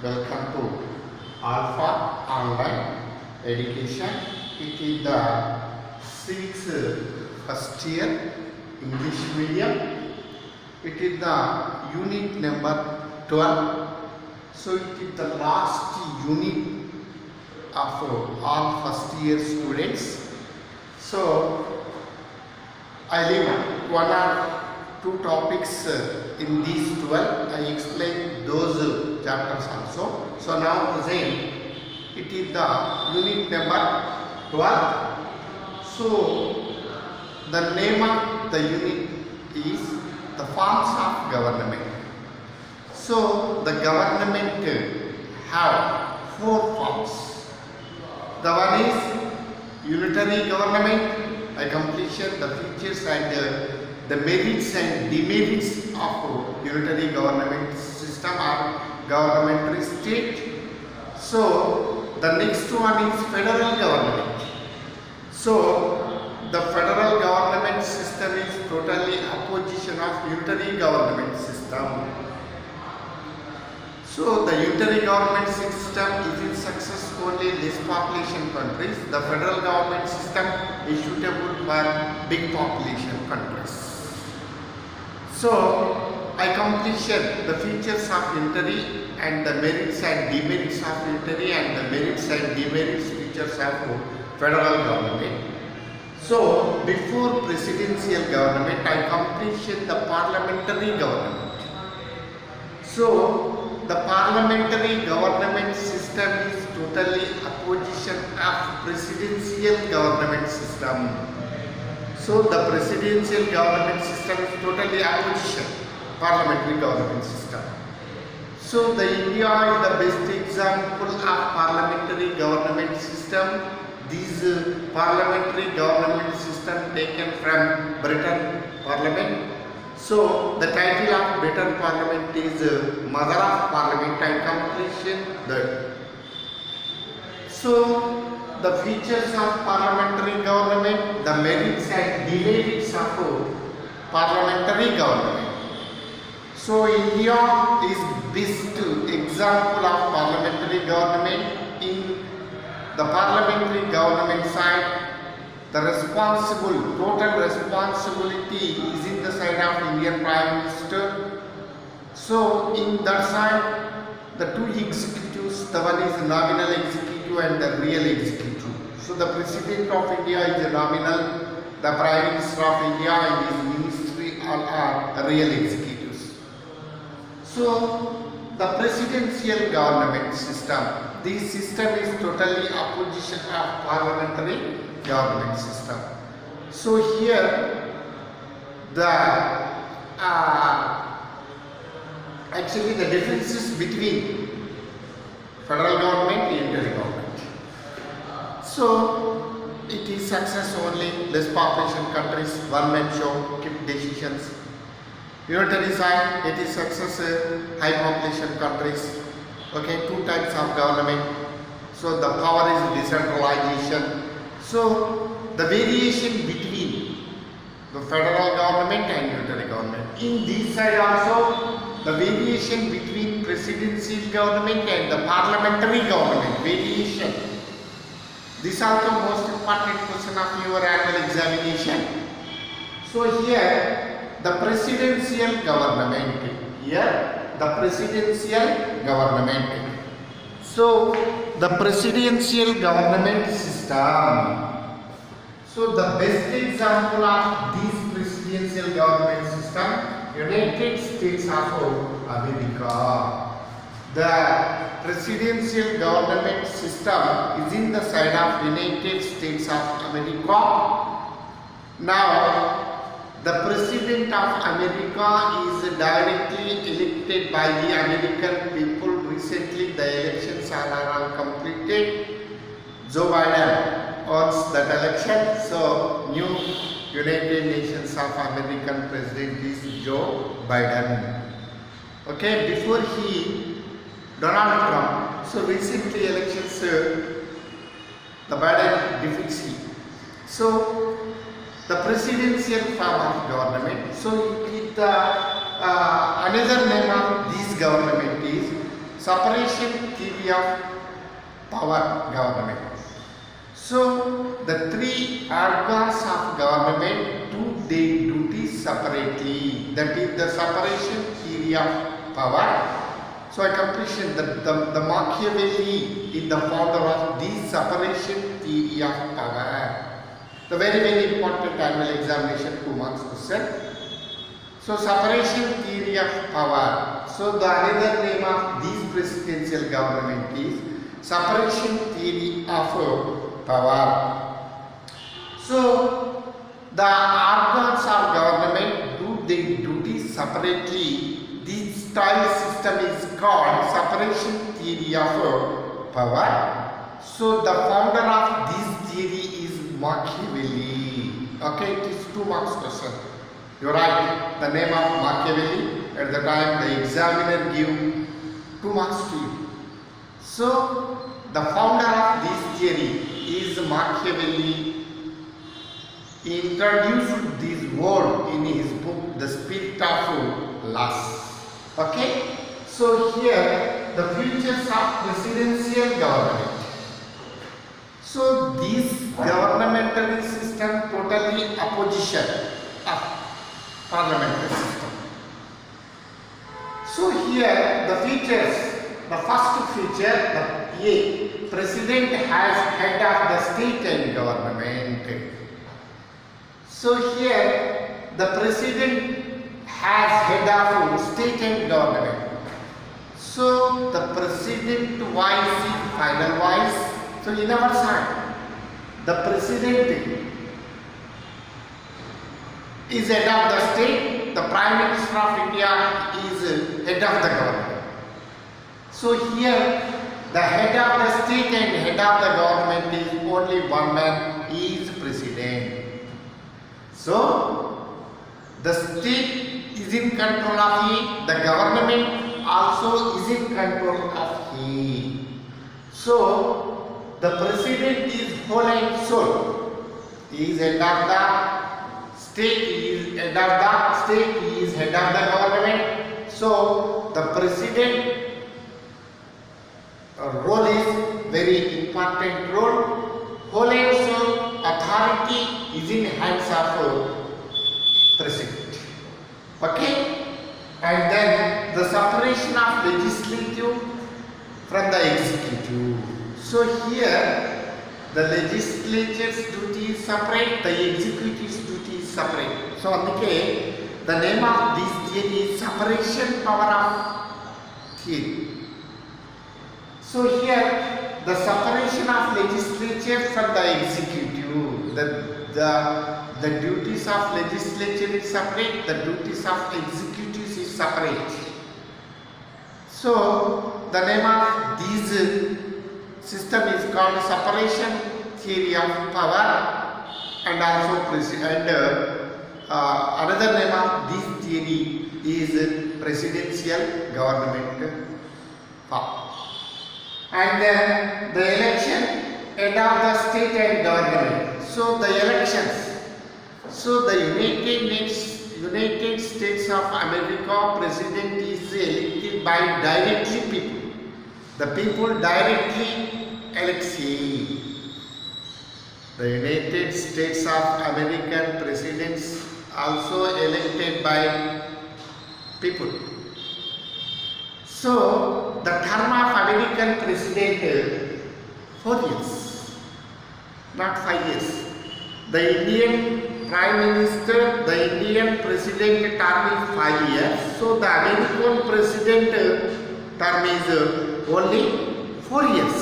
Welcome to Alpha Online Education. It is the sixth first year English medium. It is the unit number 12. So it is the last unit of all first year students. So I leave one or two topics in these 12. I explain those chapters also. So now present it is the unit number 12. So the name of the unit is the forms of government. So the government have four forms. The one is unitary government. I completion the features and the merits and demerits of unitary government system or governmentary state. So the next one is federal government. So the federal government system is totally opposition of unitary government system. So the unitary government system is in success only less population countries. The federal government system is suitable for big population countries. So I completion the features of unitary and the merits and demerits of unitary and the merits and demerits features of federal government. So before presidential government, I completion the parliamentary government. So the parliamentary government system is totally opposition of presidential government system. So the presidential government system is totally opposition parliamentary government system. So the India is the best example of parliamentary government system. These parliamentary government system taken from Britain Parliament. So the title of Britain Parliament is Mother of Parliament and completion that. So the features of parliamentary government, the merits and demerits of parliamentary government. So India is best example of parliamentary government. In the parliamentary government side, the total responsibility is in the side of Indian Prime Minister. So in that side, the two executives, the one is nominal executive and the real executive. So the President of India is a nominal, the Prime Minister of India and his ministry all are real executives. So the presidential government system, this system is totally opposition of parliamentary government system. So here the actually the differences between federal government and unitary government. So it is success only less population countries, one man show, keep decisions. Unitary side, it is success high population countries. Okay, two types of government. So the power is decentralization. So the variation between the federal government and unitary government. In this side also, the variation between presidential government and the parliamentary government. Variation. This is also most important question of your annual examination. So here the presidential government. Here the presidential government. So the presidential government system. So the best example of this presidential government system, United States of America. The presidential government system is in the side of United States of America. Now the President of America is directly elected by the American people. Recently the elections are all completed. Joe Biden owns that election. So new United Nations of American President is Joe Biden. Okay, before Donald Trump. So recently elections the Biden defeats him. So the presidential form of government. So it is the another name of this government is separation theory of power government. So the three organs of government do their duties separately. That is the separation theory of power. So I completion the Machiavelli is the founder of this separation theory of power. The very important annual examination 2 marks question. So separation theory of power. So the another name of this presidential government is separation theory of power. So the organs of government do their duties separately. This style system is called separation theory of power. So the founder of this theory is Machiavelli. Okay, it is 2 marks question. You write the name of Machiavelli. At the time the examiner give 2 marks to you. So the founder of this theory is Machiavelli. He introduced this word in his book The Spirit of Laws. Okay, so here the features of presidential government. So this governmentary system totally opposition of parliamentary system. So here the features, the first feature, the A, president has head of the state and government. So here the president has head of state and government. So the president voice is final voice. So in our side, the president is head of the state, the Prime Minister of India is head of the government. So here the head of the state and head of the government is only one man, he is president. So the state is in control of he, the government also is in control of he. So the president is whole and soul. He is head of the state, he is head of the state, he is head of the government. So the president role is very important role. Whole and soul authority is in hands of president. Okay? And then the separation of legislative from the executive. So here the legislature's duty is separate, the executive's duty is separate. So the name of this theory is separation power of theory. So here the separation of legislature from the executive, the duties of legislature is separate, the duties of executives is separate. So the name of this system is called separation theory of power, and also another name of this theory is presidential government power. And then the election head of the state and government. So the elections. So the United States of America president is elected by directly people. The people directly elects him. The United States of American presidents also elected by people. So the term of American president 4 years, not 5 years. The Indian Prime Minister, the Indian President term is 5 years. So the American President term is only 4 years.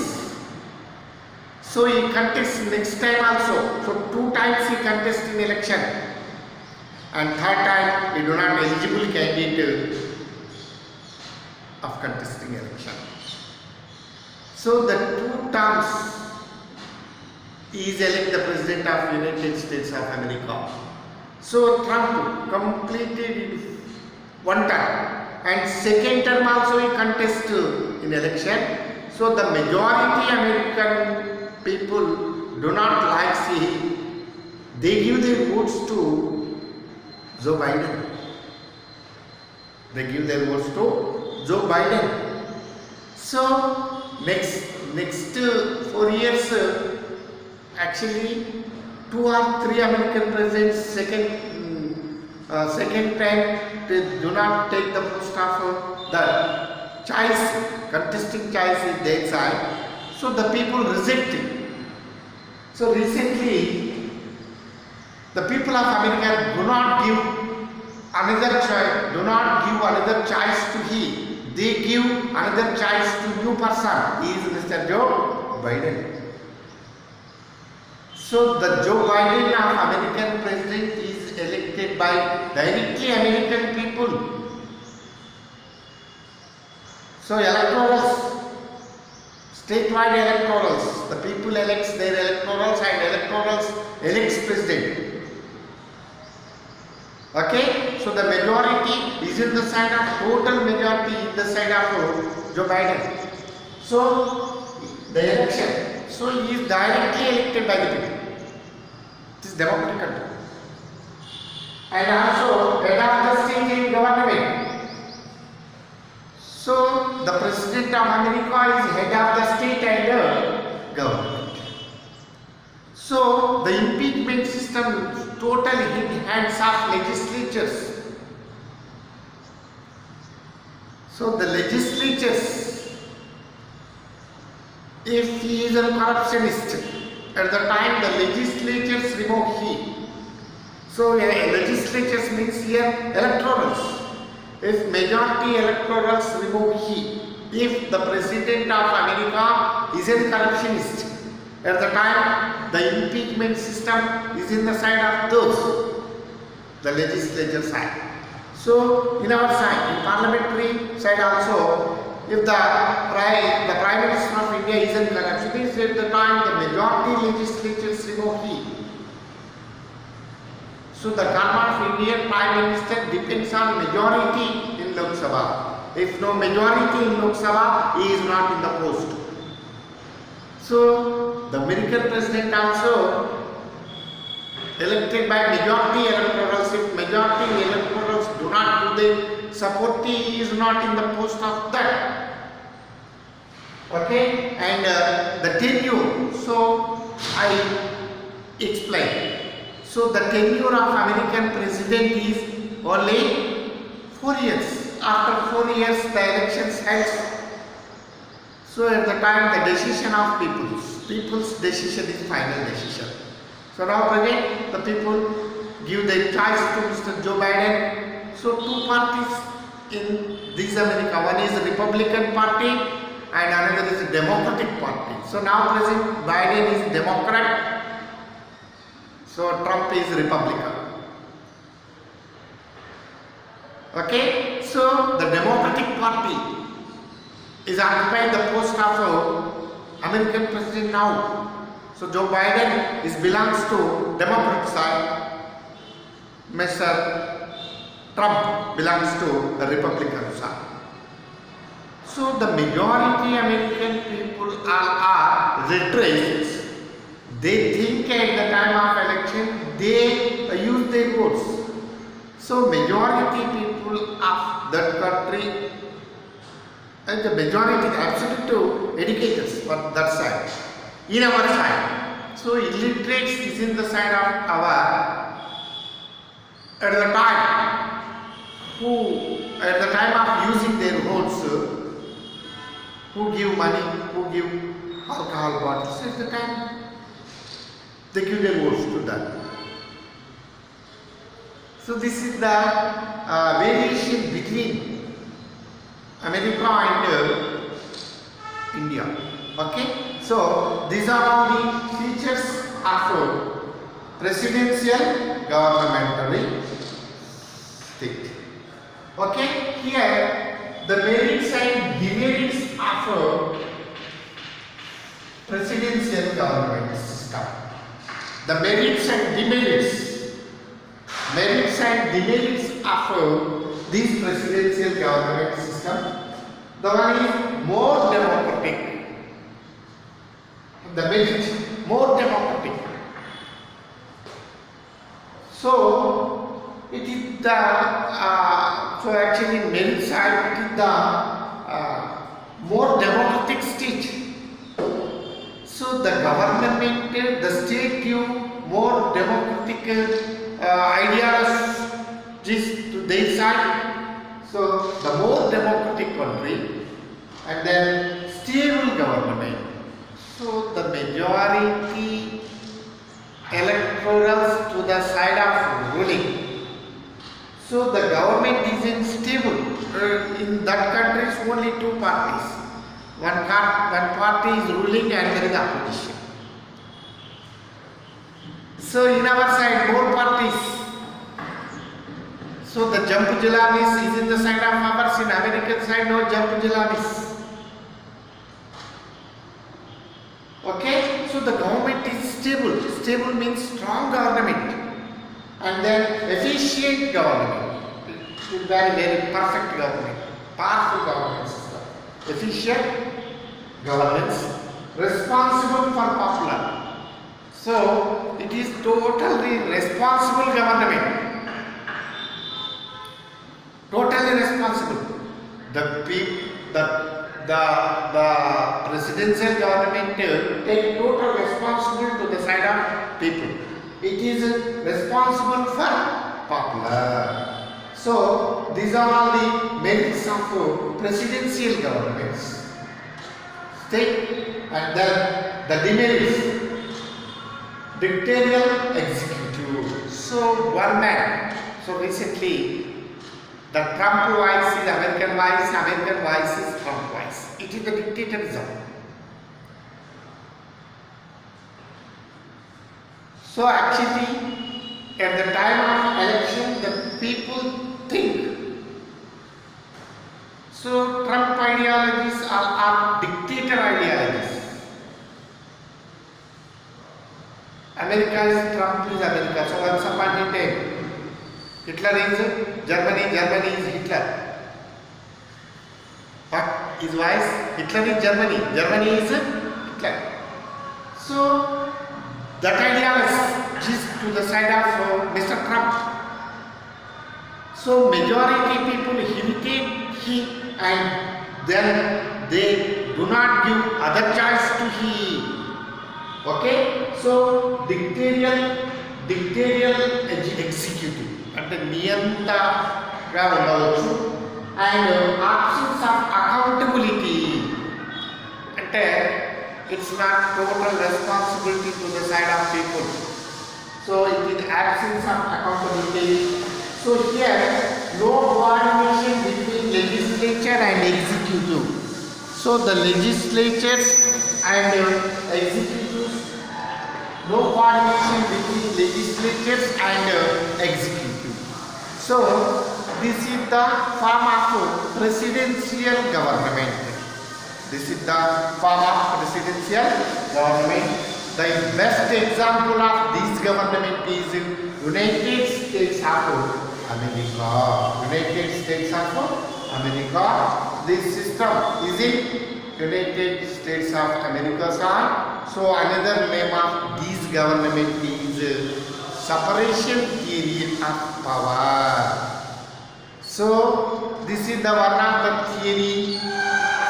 So he contests next time also. So 2 times he contests in election. And 3rd time he do not eligible candidate of contesting election. So the 2 terms he is elected the President of United States of America. So Trump completed 1 term, and 2nd term also he contests in election. So the majority American people do not like him. They give their votes to Joe Biden. They give their votes to Joe Biden. So next 4 years, actually 2 or 3 American presidents second time they do not take the post of the choice, contesting choice is their side. So the people reject it. So recently the people of America do not give another choice to he. They give another choice to new person. He is Mr. Joe Biden. So the Joe Biden of American president is elected by directly American people. So electorals, statewide electorals, the people elects their electorals and electorals elects president. Okay, so the majority is in the side of, total majority in the side of Joe Biden. So the election, so he is directly elected by the people. It is democratic country. And also head of the state in government. So the president of America is head of the state and government. So the impeachment system totally in hands of legislatures. So the legislatures, if he is a corruptionist, at the time the legislatures remove he. So legislatures means here electorals. If majority electorals remove he, if the president of America is a corruptionist, at the time the impeachment system is in the side of those, the legislature side. So in our side, in parliamentary side also, if the prime minister of India is in corruptionist, at the time the majority legislatures remove he. So the term of Indian Prime Minister depends on majority in Lok Sabha. If no majority in Lok Sabha, he is not in the post. So the American president also elected by majority electorals. If majority electorals do not do the support, he is not in the post of that. Okay, and the tenure. So I explain. So the tenure of American president is only 4 years. After 4 years the elections held. So at the time the decision of people's decision is final decision. So now present the people give their choice to Mr. Joe Biden. So two parties in this America, one is the Republican Party and another is the Democratic Party. So now present Biden is Democrat. So Trump is Republican. Okay, so the Democratic Party is occupying the post of American president now. So Joe Biden belongs to Democrat side. Mr. Trump belongs to the Republican side. So the majority American people are retraced. They think at the time of election they use their votes. So majority people of that country and the majority absolute educators for that side. In our side, so illiterates is in the side of our at the time of using their votes, who give money, who give alcohol bottles, at the time they give their votes to that. So this is the variation between America and India. Okay, so these are all the features of presidential governmentary state. Okay, here the merits and demerits of presidential government system. The merits and demerits of this presidential government system. The one is more democratic. The merit, more democratic. So it is the so actually merit side, it is the more democratic state. So the government, the state give more democratic ideologies to their side. So the more democratic country and then stable government. So the majority electorals to the side of ruling. So the government is unstable. In that country is only two parties. One party is ruling and there is opposition. So in our side more parties. So the Jampu Jilanis is in the side of ours. In American side no Jampu Jilanis. Okay, so the government is stable. Stable means strong government and then efficient government. It is very perfect government, powerful government system. Efficient governance, responsible for popular. So it is totally responsible government. Totally responsible. The presidential government take total responsibility to the side of people. It is responsible for popular. So these are all the merits of presidential governments. State and then the demerits. Dictatorial executive. So one man. So recently the Trump voice is American voice is Trump voice. It is the dictatorism. So actually, at the time of election, the people think. So Trump ideologies are dictator ideologies. America is Trump is America. So once upon a time, Hitler is Germany, Germany is Hitler. What is wise? Hitler is Germany, Germany is Hitler. So that ideology is to the side of Mr. Trump. So majority people imitate him and then they do not give other choice to him. Okay? So dictatorial executive. అంటే నియంతగా ఉండవచ్చు and options of accountability అంటే it's not total responsibility to the side of people so it is absence of accountability. So here no coordination between legislature and executive. So the legislatures and executives, no coordination between legislatures and executives. So this is the form of presidential government. This is the form of presidential government. The best example of this government is United States of America. United States of America. This system is in United States of America side. So another name of this government is separation theory of power. So this is the one of the theory.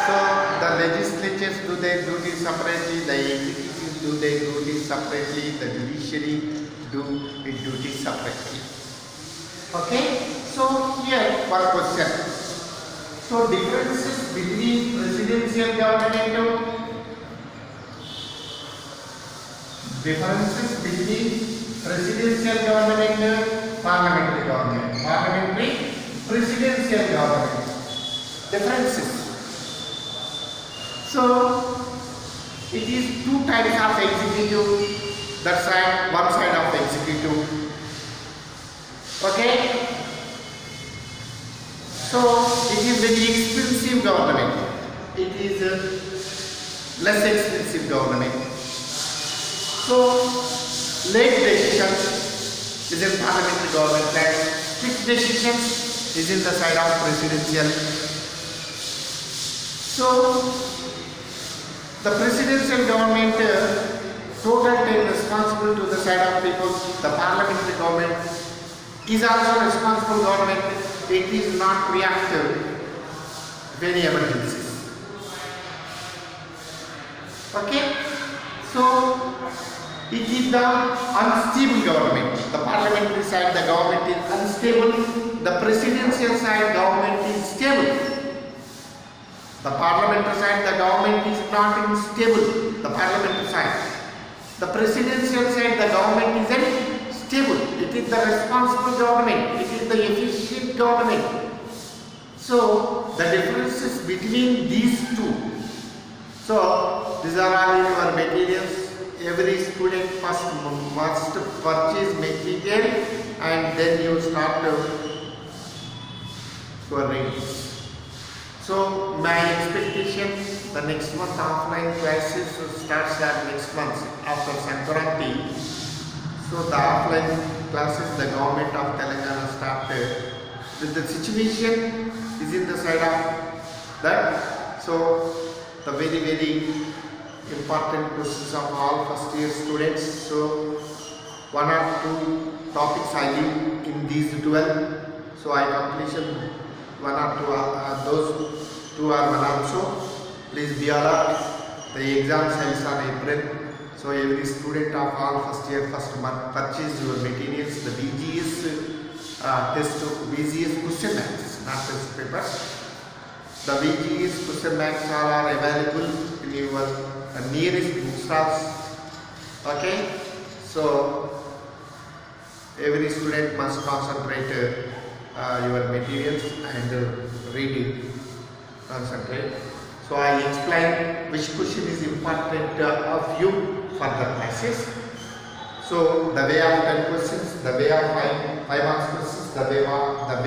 So the legislatures do their duty separately, the executives do their duty separately, the judiciary do its duty separately. Okay, so here one question. So differences between presidential government, parliamentary government, parliamentary presidential government. Differences. So it is two types of executive. That side, one side of executive. Okay. So it is very expensive government. It is less expensive government. So late decisions is in parliamentary government and quick decisions is in the side of presidential. So the presidential government total take responsible to the side of people. The parliamentary government is also responsible government. It is not reactive to any emergencies. Okay, so it is the unstable government. The parliamentary side, the government is unstable. The presidential side, government is stable. The parliamentary side, the government is not unstable. The parliamentary side. The presidential side, the government is unstable. It is the responsible government. It is the efficient government. So the differences between these two. So these are all your materials. Every student first must purchase material and then you start your readings. So my expectation, the next month offline classes starts at next month after Sankranti. So the offline classes, the government of Telangana started. With the situation is in the side of that. So the very important questions of all first year students. So one or two topics I give in these 12. So I completion one or two, those two are one also. Please be alert. The exam cells are April. So every student of all first year first month purchase your materials. The BGS test, BGS question banks, not test papers. The BGS question banks are available in your nearest bookstalls. Okay, so every student must concentrate your materials and read it. Concentrate. So I explain which question is important of you for the classes. So the way of 10 questions, the way of 5 marks questions, the way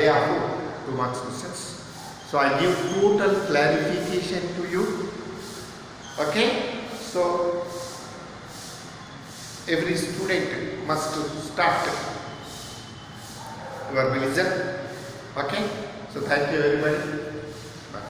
of 2 marks questions. So I give total clarification to you. Okay. So every student must start your revision. Okay. So thank you everybody.